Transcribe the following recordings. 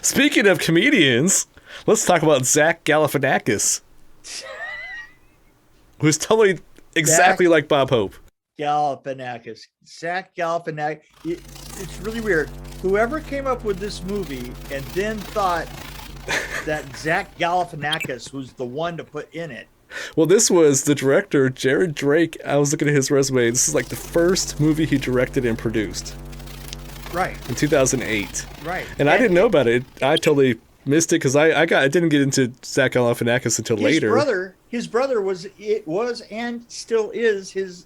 Speaking of comedians, let's talk about Zach Galifianakis, who's totally exactly like Bob Hope. Galifianakis. Zach Galifianakis. It's really weird. Whoever came up with this movie and then thought that Zach Galifianakis was the one to put in it. Well, this was the director, Jared Drake. I was looking at his resume. This is like the first movie he directed and produced. Right. In 2008. Right. And I didn't know about it. I totally missed it because I didn't get into Zach Galifianakis until later. His brother was and still is his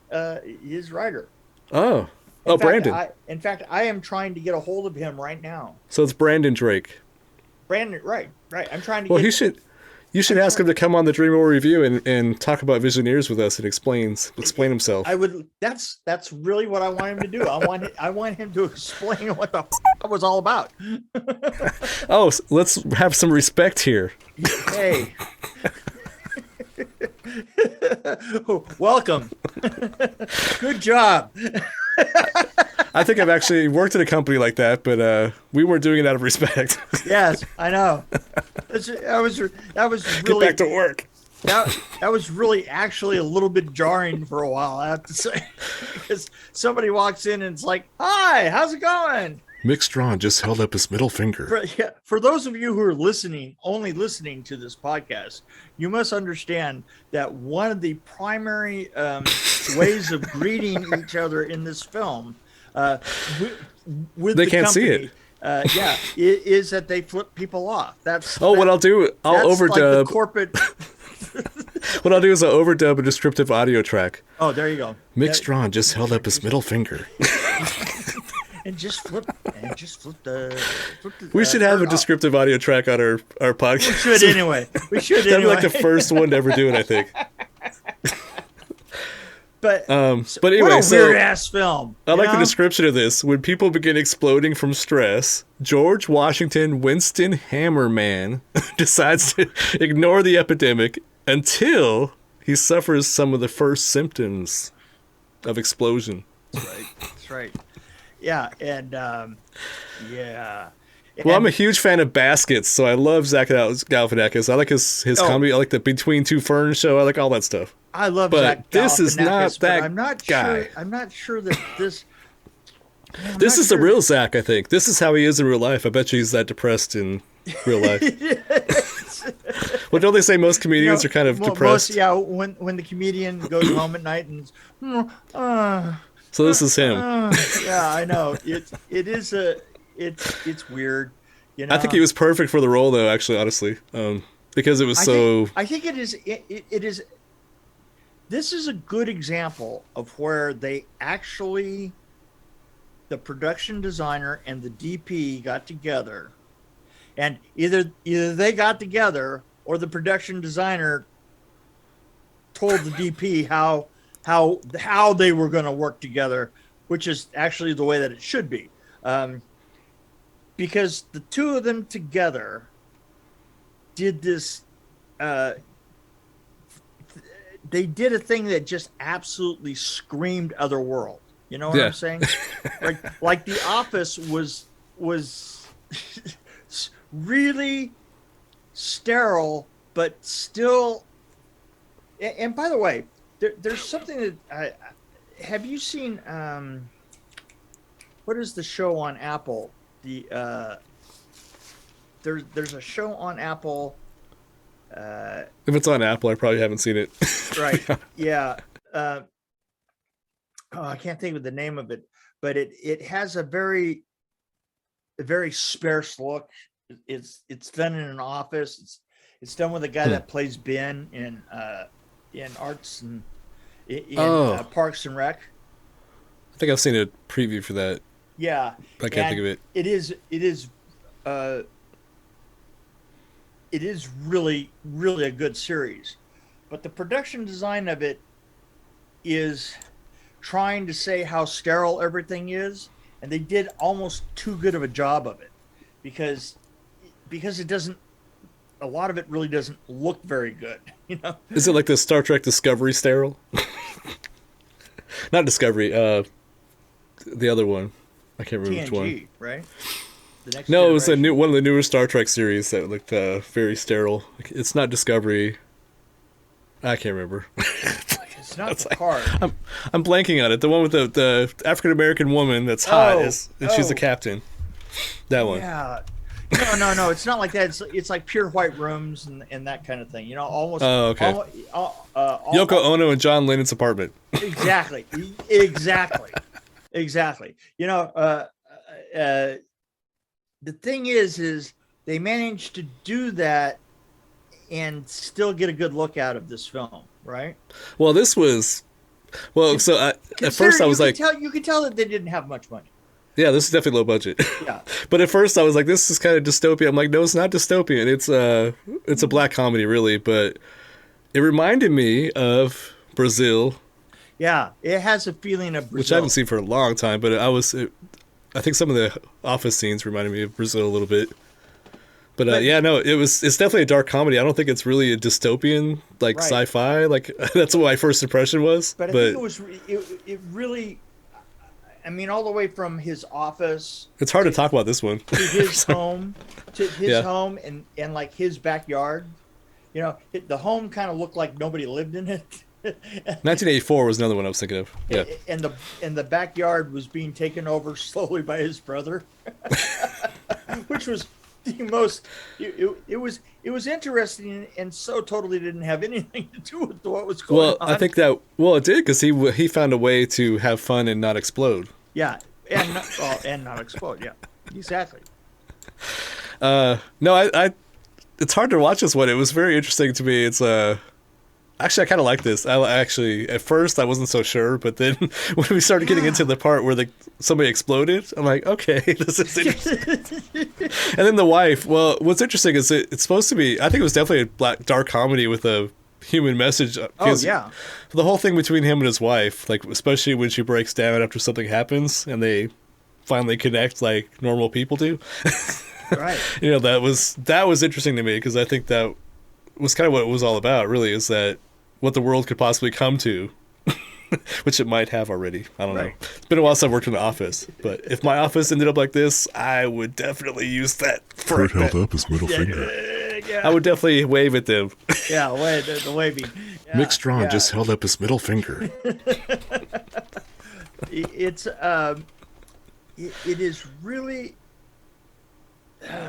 writer. Oh. In fact, Brandon. In fact, I am trying to get a hold of him right now. So it's Brandon Drake. Brandon, right. I'm trying to. Well, you should ask him to come on the Dream War Review and talk about Visioneers with us and explain himself. I would. That's really what I want him to do. I want him to explain what the it was all about. Oh, let's have some respect here. Hey. Welcome. Good job. I think I've actually worked at a company like that, but we weren't doing it out of respect. Yes, I know. That was really, get back to work. That was really actually a little bit jarring for a while, I have to say, because somebody walks in and it's like, "Hi, how's it going?" Mick Strawn just held up his middle finger. For those of you who are only listening to this podcast, you must understand that one of the primary ways of greeting each other in this film, with they the can't company, see it. is that they flip people off. What I'll do, I'll overdub. Like the corporate. What I'll do is I'll overdub a descriptive audio track. Oh, there you go. Mick Strawn just held up his middle finger. And just flip the. We should have a descriptive audio track on our podcast. We should anyway. That'd be like the first one to ever do it, I think. But anyway, what a weird ass film. I like the description of this. When people begin exploding from stress, George Washington Winston Hammerman decides to ignore the epidemic until he suffers some of the first symptoms of explosion. That's right. Yeah, and yeah. Well, I'm a huge fan of Baskets, so I love Zach Galifianakis. I like his comedy. I like the Between Two Ferns show. I like all that stuff. I love Zach Galifianakis. This is not that I'm not guy. Sure, I'm not sure that this... This is the real Zach, I think. This is how he is in real life. I bet you he's that depressed in real life. Well, don't they say most comedians are kind of depressed? When the comedian goes home at night and... So this is him. Yeah, I know. It's weird. You know? I think he was perfect for the role, though. Actually, honestly, because it was I think it is. It is. This is a good example of where they actually, the production designer and the DP got together, and either they got together or the production designer told the DP how they were going to work together, which is actually the way that it should be. Because the two of them together did this, they did a thing that just absolutely screamed otherworld. You know what I'm saying? like The Office was really sterile, but still. And by the way, there's something that have you seen? What is the show on Apple? There's a show on Apple. If it's on Apple, I probably haven't seen it. Right. Yeah. I can't think of the name of it, but it has a very sparse look. It's done in an office. It's done with a guy that plays Ben in Arts and in Parks and Rec. I think I've seen a preview for that. Yeah, I can't think of it. It is really, really a good series, but the production design of it is trying to say how sterile everything is, and they did almost too good of a job of it, because it doesn't. A lot of it really doesn't look very good, you know. Is it like the Star Trek Discovery sterile? Not Discovery. The other one. I can't remember TNG, which one. Right? The Next No, it was Generation? one of the newer Star Trek series that looked very sterile. Like, it's not Discovery. I can't remember. It's not It's like, Picard. I'm blanking on it. The one with the African American woman that's hot, and she's the oh, captain. That one. yeah. No. It's not like that. It's like pure white rooms and that kind of thing. You know, almost. Oh, okay. Yoko Ono and John Lennon's apartment. Exactly. Exactly. You know, the thing is they managed to do that and still get a good look out of this film, right? Well, this was. Well, so at first I was like, you could tell that they didn't have much money. yeah, this is definitely low budget. Yeah. But at first I was like, this is kind of dystopian. I'm like, no, it's not dystopian. It's a black comedy, really. But it reminded me of Brazil, Yeah, it has a feeling of Brazil. which I haven't seen for a long time. But I think some of the office scenes reminded me of Brazil a little bit. But yeah, no, it's definitely a dark comedy. I don't think it's really a dystopian like Right. sci-fi. Like that's what my first impression was. But I think it really, I mean, all the way from his office It's hard to talk about this one. to his home, Yeah. home and like his backyard. You know, the home kind of looked like nobody lived in it. 1984 was another one I was thinking of. Yeah. And the backyard was being taken over slowly by his brother, which was the most. It was interesting and so totally didn't have anything to do with what was going Well, on. I think that it did because he found a way to have fun and not explode. Yeah, and not explode. Yeah, exactly. No, I it's hard to watch this one. It was very interesting to me. It's actually I kind of like this. I actually at first I wasn't so sure, but then when we started getting into the part where somebody exploded, I'm like, okay, this is interesting. And then the wife. Well, what's interesting is it's supposed to be. I think it was definitely a dark comedy with a human message. Oh yeah. The whole thing between him and his wife, like especially when she breaks down after something happens and they finally connect like normal people do. Right. You know, that was interesting to me because I think that was kind of what it was all about, really, is that what the world could possibly come to, which it might have already. I don't know. It's been a while since I've worked in the office, but if my office ended up like this, I would definitely use that. Kurt held up his middle finger. I would definitely wave at them. Yeah, the waving. Yeah, Mick Strawn yeah. just held up his middle finger. It's it is really.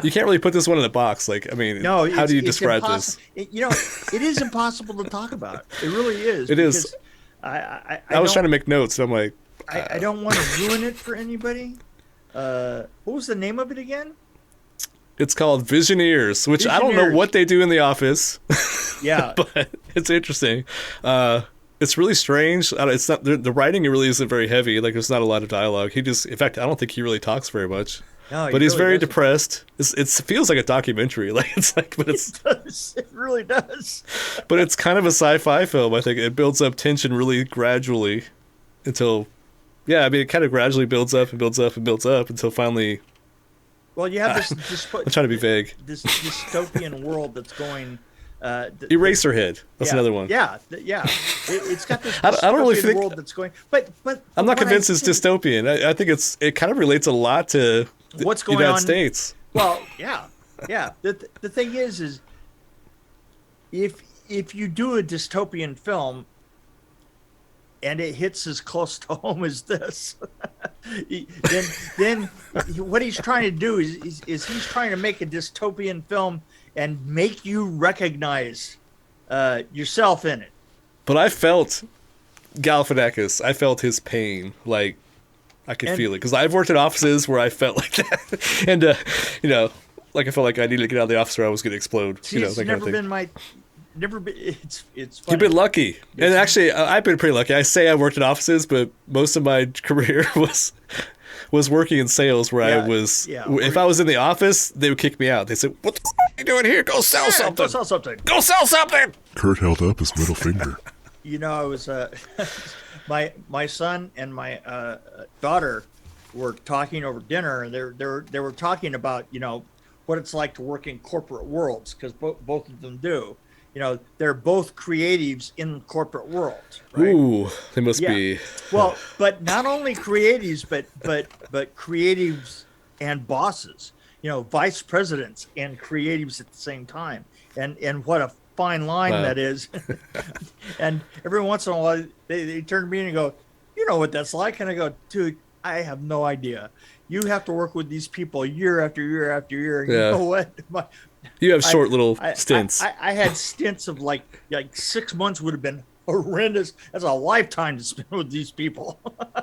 You can't really put this one in a box. Like, I mean, No, how do you it's describe this? You know, it is impossible to talk about. It really is. It is. I was trying to make notes, and I'm like, I don't want to ruin it for anybody. What was the name of it again? it's called Visioneers, which I don't know Visioneers. what they do in the office. Yeah, But it's interesting. It's really strange. It's not the writing. It really isn't very heavy. Like there's not a lot of dialogue. In fact, I don't think he really talks very much. no, But he's really very doesn't. depressed. It feels like a documentary. Like but It does. It really does. it's kind of a sci-fi film. I think it builds up tension really gradually until, yeah. I mean, it kind of gradually builds up and builds up and builds up until finally. Well, you have this I'm trying to be vague. this dystopian world that's going. Eraserhead. That's another one. Yeah, it's got this I don't really dystopian think- world that's going. But I'm not what convinced I it's think- dystopian. I think it kind of relates a lot to What's the going United on? States. Well, yeah. The thing is if you do a dystopian film and it hits as close to home as this, then what he's trying to do is he's trying to make a dystopian film and make you recognize yourself in it. But I felt Galifianakis. I felt his pain. Like I could And- feel it because I've worked in offices where I felt like that, and you know, like I felt like I needed to get out of the office or I was going to explode. See, You know, it's that kind of never thing. been my, never been. It's You've funny. been lucky, and actually, I've been pretty lucky. I say I worked in offices, but most of my career was working in sales, where Yeah, I was. yeah. If I was in the office, they would kick me out. They said, "What the f- are you doing here? Go sell Yeah, something. go sell something. Go sell something." Kurt held up his middle finger. You know, I was my son and my daughter were talking over dinner, and they were talking about, you know, what it's like to work in corporate worlds, because both of them do. You know, they're both creatives in the corporate world, right? Ooh, they must Yeah. be. Well, but not only creatives, but creatives and bosses. vice presidents and creatives at the same time, and what a fine line that is. And every once in a while they turn to me and go, you know what that's like? And I go, dude, I have no idea. You have to work with these people year after year after year. And you know what? You have short little stints. I had stints of like 6 months would have been horrendous. That's a lifetime to spend with these people.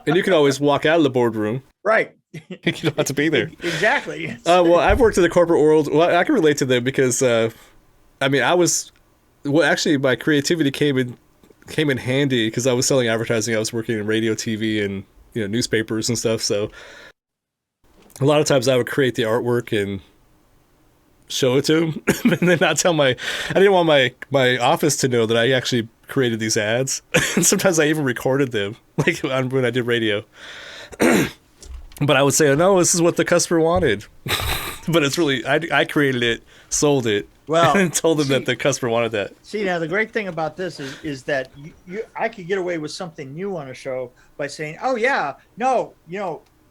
And you can always walk out of the boardroom. Right. You don't have to be there. Exactly. Well, I've worked in the corporate world. Well, I can relate to them because, actually my creativity came in handy because I was selling advertising. I was working in radio, TV, and newspapers and stuff. So a lot of times I would create the artwork and show it to them, and then not tell I didn't want my office to know that I actually created these ads. And sometimes I even recorded them, like when I did radio. But I would say, oh, no, this is what the customer wanted. But it's really, I created it, sold it, and told them that the customer wanted that. See, now the great thing about this is that I could get away with something new on a show by saying, oh, yeah, no,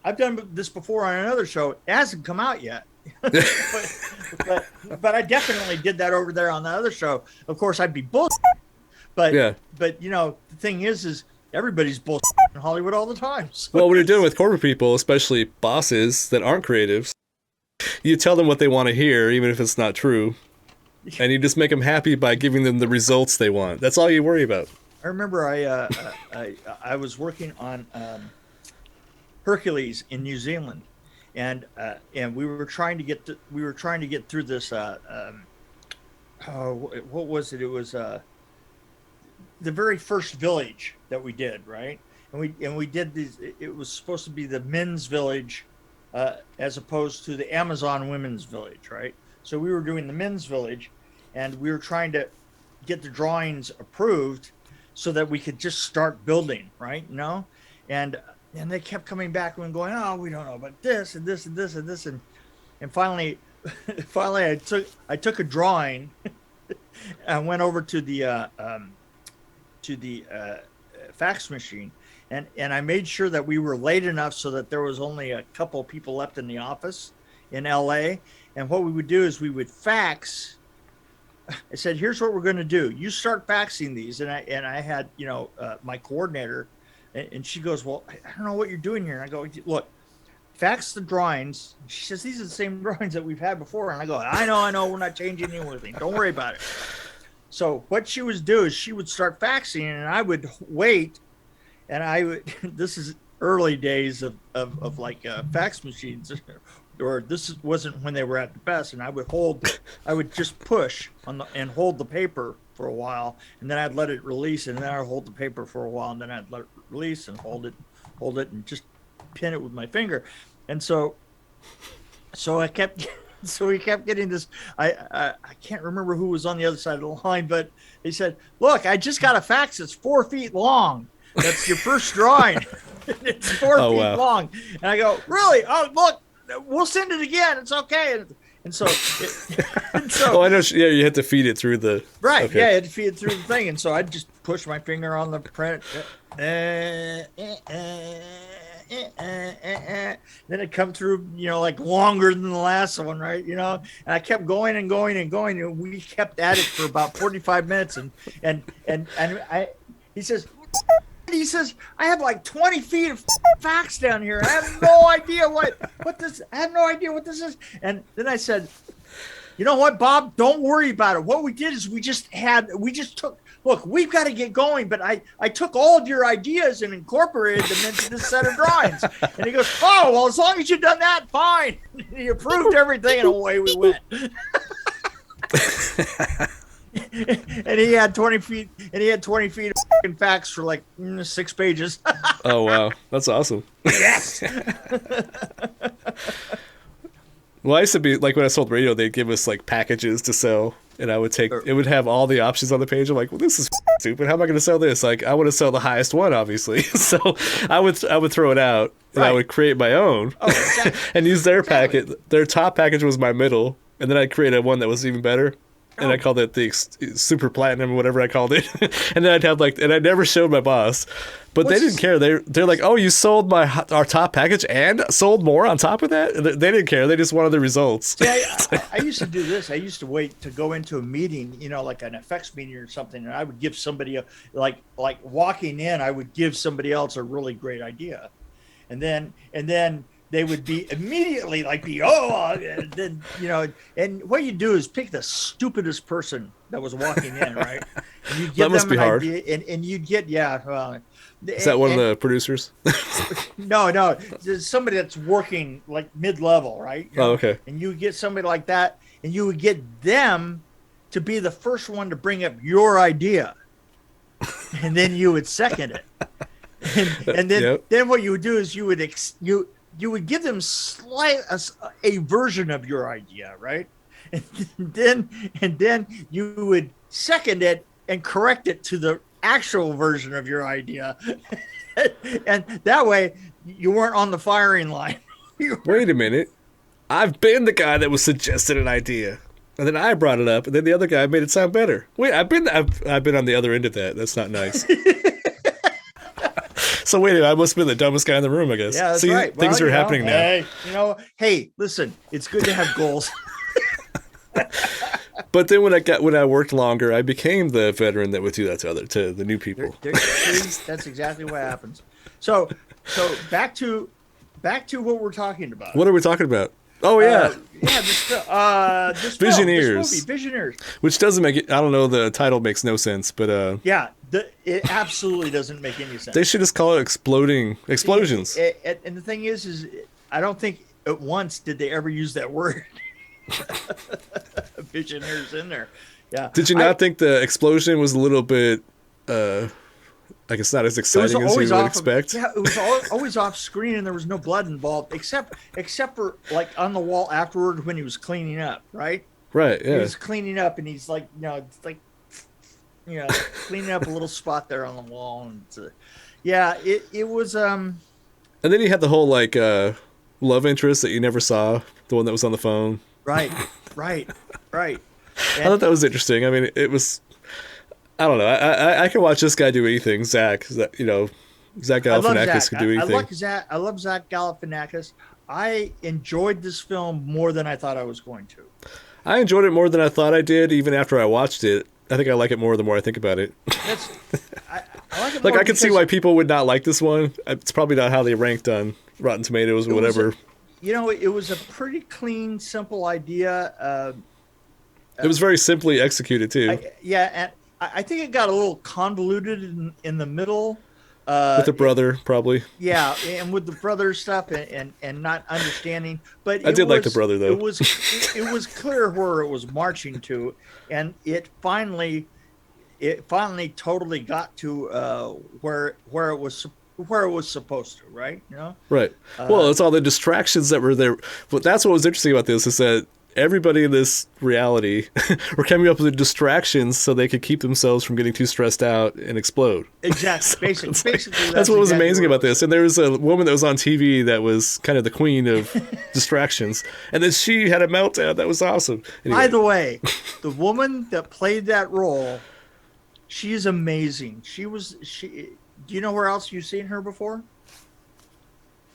I've done this before on another show. It hasn't come out yet. but I definitely did that over there on the other show. Of course, I'd be bullshit. But the thing is everybody's bullshit in Hollywood all the time. So well, when you're dealing with corporate people, especially bosses that aren't creatives, you tell them what they want to hear, even if it's not true, and you just make them happy by giving them the results they want. That's all you worry about. I remember I was working on Hercules in New Zealand, and we were trying to get through this. What was it? It was the very first village that we did, right? And we did these. It was supposed to be the men's village, as opposed to the Amazon women's village, right? So we were doing the men's village, and we were trying to get the drawings approved so that we could just start building, right? And they kept coming back and going, oh, we don't know about this and this and this and this, and finally I took a drawing and went over to the fax machine, and I made sure that we were late enough so that there was only a couple of people left in the office in LA. And what we would do is we would fax. I said, here's what we're going to do. You start faxing these. And I had, my coordinator, and she goes, well, I don't know what you're doing here. And I go, look, fax the drawings. She says, these are the same drawings that we've had before. And I go, I know, we're not changing anything. Don't worry about it. So what she would do is she would start faxing, and I would wait, and I would, this is early days of like fax machines, or this wasn't when they were at the best, and I would just push and hold the paper for a while, and then I'd let it release, and then I'd hold the paper for a while, and then I'd let it release and hold it, and just pin it with my finger. And so we kept getting this. I can't remember who was on the other side of the line, but they said, look, I just got a fax that's 4 feet long. That's your first drawing. It's 4 feet long. And I go, really? Oh, look, we'll send it again. It's okay. And so I know. Yeah, you had to feed it through the. Right. Okay. Yeah, I had to feed it through the thing. And so I'd just push my finger on the print. Then it come through, like longer than the last one, right? And I kept going and going and going, and we kept at it for about 45 minutes. He says, I have like 20 feet of fax down here. I have no idea what this is. And then I said, you know what, Bob? Don't worry about it. What we did is we just took. Look, we've got to get going, but I took all of your ideas and incorporated them into this set of drawings. And he goes, oh, well, as long as you've done that, fine. And he approved everything, and away we went. And he had 20 feet of fucking fax for like 6 pages. Oh, wow. That's awesome. Yes. Well, I used to be, like, when I sold radio, they'd give us, like, packages to sell, and I would it would have all the options on the page. I'm like, well, this is stupid. How am I going to sell this? Like, I want to sell the highest one, obviously. So I would throw it out, and I would create my own and use their packet. Their top package was my middle, and then I'd create one that was even better. and I called it the super platinum or whatever I called it. And then I'd have and I never showed my boss, but they didn't care. They're like, oh, you sold our top package and sold more on top of that. They didn't care. They just wanted the results. See, I used to do this. I used to wait to go into a meeting, like an effects meeting or something, and I would give somebody like walking in, I would give somebody else a really great idea, and then they would be immediately and then and what you do is pick the stupidest person that was walking in, right? And you give them an idea, and you'd get Is that one of the producers? No, there's somebody that's working like mid-level, right? Oh, okay. And you get somebody like that, and you would get them to be the first one to bring up your idea, and then you would second it, and then what you would do is you would give them a version of your idea, right? And then you would second it and correct it to the actual version of your idea. And that way you weren't on the firing line. Wait a minute. I've been the guy that was suggested an idea. And then I brought it up, and then the other guy made it sound better. Wait, I've been on the other end of that. That's not nice. So wait a minute, I must have been the dumbest guy in the room, I guess. Yeah, that's right. Things are happening now. Hey, listen, it's good to have goals. But then when I worked longer, I became the veteran that would do that to the new people. That's exactly what happens. So back to what we're talking about. What are we talking about? Oh yeah, this Visioneers. This movie, Visioneers. Which doesn't make it. I don't know. The title makes no sense, but it absolutely doesn't make any sense. They should just call it explosions. And the thing is I don't think at once did they ever use that word. Visioneers in there. Yeah. Did you not think the explosion was a little bit? I guess not as exciting as you would expect. It was always off screen, and there was no blood involved, except for like on the wall afterward when he was cleaning up, right? Right. Yeah. He was cleaning up, and he's like, cleaning up a little spot there on the wall, and it was. And then you had the whole love interest that you never saw, the one that was on the phone. Right. I thought that was interesting. I mean, it was. I don't know. I can watch this guy do anything. Zach Galifianakis could do anything. I love Zach Galifianakis. I enjoyed this film more than I thought I was going to. I enjoyed it more than I thought I did, even after I watched it. I think I like it more the more I think about it. I like it more I can see why people would not like this one. It's probably not how they ranked on Rotten Tomatoes or whatever. It was a pretty clean, simple idea. It was very simply executed too. And I think it got a little convoluted in the middle. With the brother, probably. Yeah, and with the brother stuff and not understanding. But I did like the brother though. It was clear where it was marching to, and it finally totally got to where it was supposed to, right? Right. Well, it's all the distractions that were there. But that's what was interesting about this is that everybody in this reality were coming up with distractions so they could keep themselves from getting too stressed out and explode. Exactly. So basically, that's what was amazing about this. And there was a woman that was on TV that was kind of the queen of distractions. And then she had a meltdown. That was awesome. Anyway. By the way, the woman that played that role, she is amazing. Do you know where else you've seen her before?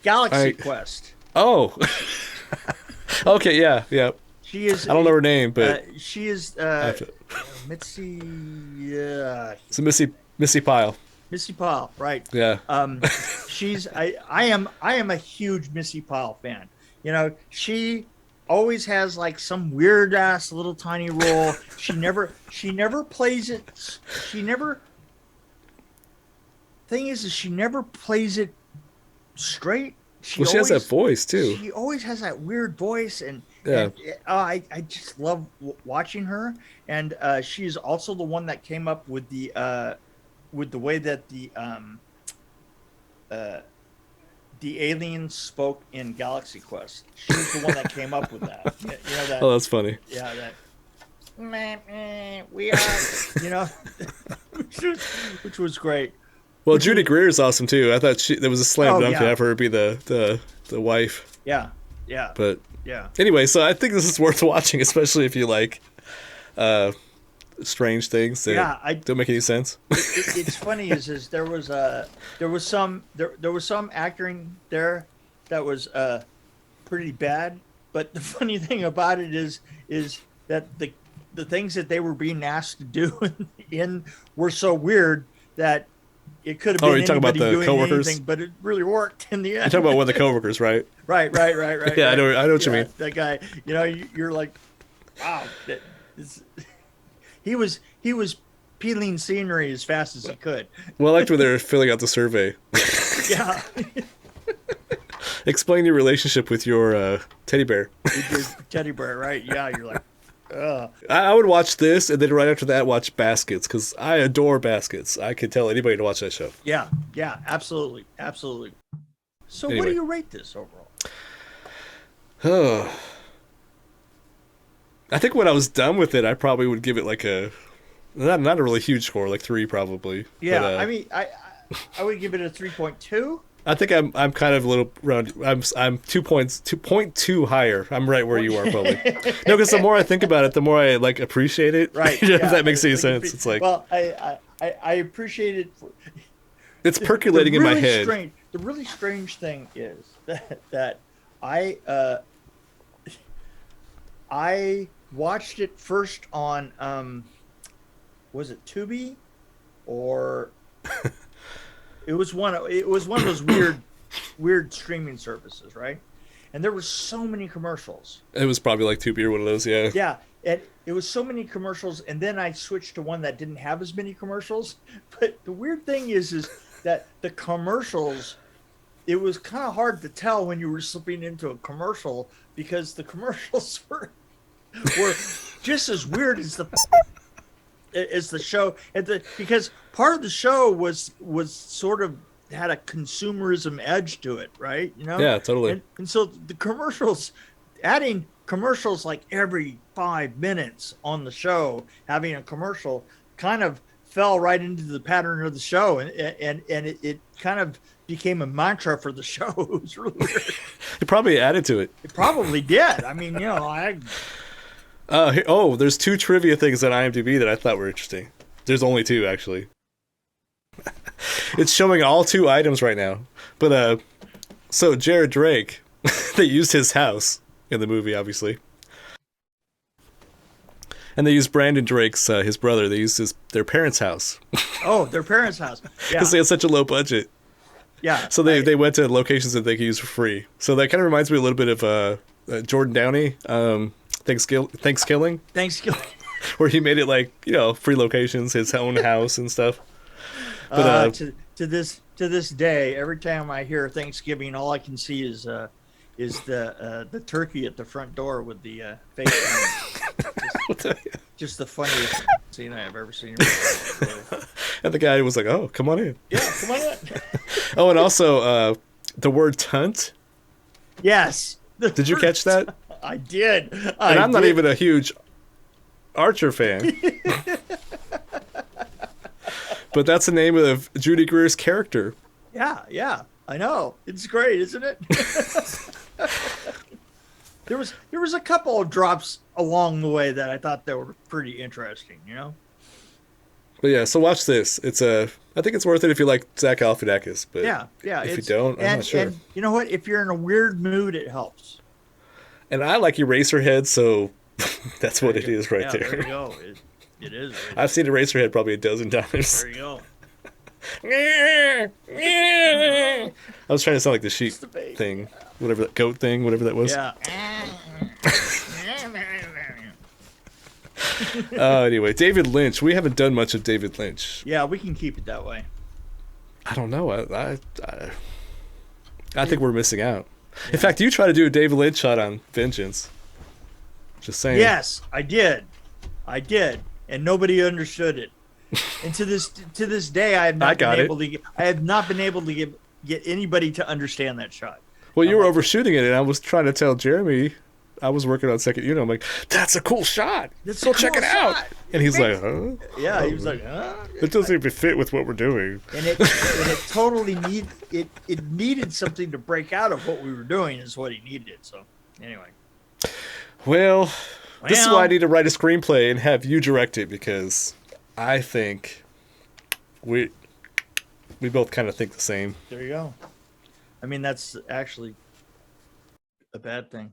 Galaxy Quest. Oh. Okay, yeah. She is. I don't know her name, but she is Mitzi. It's Missy Pyle. Missy Pyle, right? Yeah. She's. I am a huge Missy Pyle fan. She always has like some weird ass little tiny role. She never plays it. Thing is she never plays it straight. She has that voice too. She always has that weird voice, and I just love watching her. And she's also the one that came up with the way that the aliens spoke in Galaxy Quest. She's the one that came up with that. That. Oh, that's funny. Yeah, that. We are. Which was great. Well, Judy Greer is awesome too. I thought there was a slam dunk to have her be the wife. Yeah. But anyway, so I think this is worth watching, especially if you like strange things that don't make any sense. It's funny is there was some acting there that was pretty bad, but the funny thing about it is that the things that they were being asked to do in were so weird that it could have been you're talking about anybody the doing coworkers? anything, but it really worked in the end. You're talking about one of the coworkers, right? Right. Yeah, I know what you mean. That guy, you're like, wow, he was peeling scenery as fast as he could. Well, I liked when they were filling out the survey. Yeah. Explain your relationship with your teddy bear. Your teddy bear, right? Yeah, you're like, ugh. I would watch this, and then right after that, watch Baskets, because I adore Baskets. I could tell anybody to watch that show. Yeah, absolutely. So what do you rate this overall? Oh. I think when I was done with it, I probably would give it like a not a really huge score, like 3 probably. Yeah, but, I mean, I would give it a 3.2. I think I'm kind of a little around. I'm 2.2 higher. I'm right where you are probably. No, because the more I think about it, the more I like appreciate it. Right. If that makes any sense. It's like, well, I appreciate it. It's percolating in my head. The really strange thing is that I watched it first on was it Tubi or it was one of those weird streaming services, right? And there were so many commercials. It was probably like Tubi or one of those, yeah. Yeah, and it was so many commercials, and then I switched to one that didn't have as many commercials. But the weird thing is that the commercials, it was kind of hard to tell when you were slipping into a commercial because the commercials were just as weird as the show, because part of the show was sort of had a consumerism edge to it, right? Yeah, totally. And so the commercials, adding commercials like every 5 minutes on the show, having a commercial kind of fell right into the pattern of the show, and it kind of became a mantra for the show. It was really weird. It probably added to it. It probably did. I mean, there's 2 trivia things on IMDb that I thought were interesting. There's only 2, actually. It's showing all 2 items right now. But, so Jared Drake, they used his house in the movie, obviously. And they used Brandon Drake's, his brother. They used their parents' house. Oh, their parents' house. Yeah. Because they had such a low budget. Yeah. So they went to locations that they could use for free. So that kind of reminds me a little bit of Jordan Downey, Thanksgiving. Where he made it like, free locations, his own house and stuff. But to this day, every time I hear Thanksgiving, all I can see is the turkey at the front door with the face. Just the funniest scene I have ever seen. And the guy was like, "Oh, come on in." Yeah, come on in. Oh, and also the word "tunt." Yes. Did you catch that? I did. And I'm not even a huge Archer fan. But that's the name of Judy Greer's character. Yeah, I know. It's great, isn't it? There was a couple of drops along the way that I thought that were pretty interesting, But yeah, so watch this. I think it's worth it if you like Zach Galifianakis. But yeah. If you don't, I'm not sure. And you know what? If you're in a weird mood, it helps. And I like Eraserhead, so that's what it is right there. There you go. It is. I've seen Eraserhead probably 12 times. There you go. I was trying to sound like the sheep thing, whatever that goat thing, whatever that was. Yeah. Anyway, David Lynch. We haven't done much of David Lynch. Yeah, we can keep it that way. I don't know. I think we're missing out. Yeah. In fact, you tried to do a David Lynch shot on Vengeance. Just saying. Yes, I did, and nobody understood it. And to this day, I have not been able to get anybody to understand that shot. Well, you were overshooting it, and I was trying to tell Jeremy. I was working on second unit. I'm like, that's a cool shot. Go check it out. And he's like, huh? Yeah, he was like, huh? It doesn't even fit with what we're doing. And it totally needed something to break out of what we were doing is what he needed. So anyway. Well, This is why I need to write a screenplay and have you direct it, because I think we both kind of think the same. There you go. I mean, that's actually a bad thing.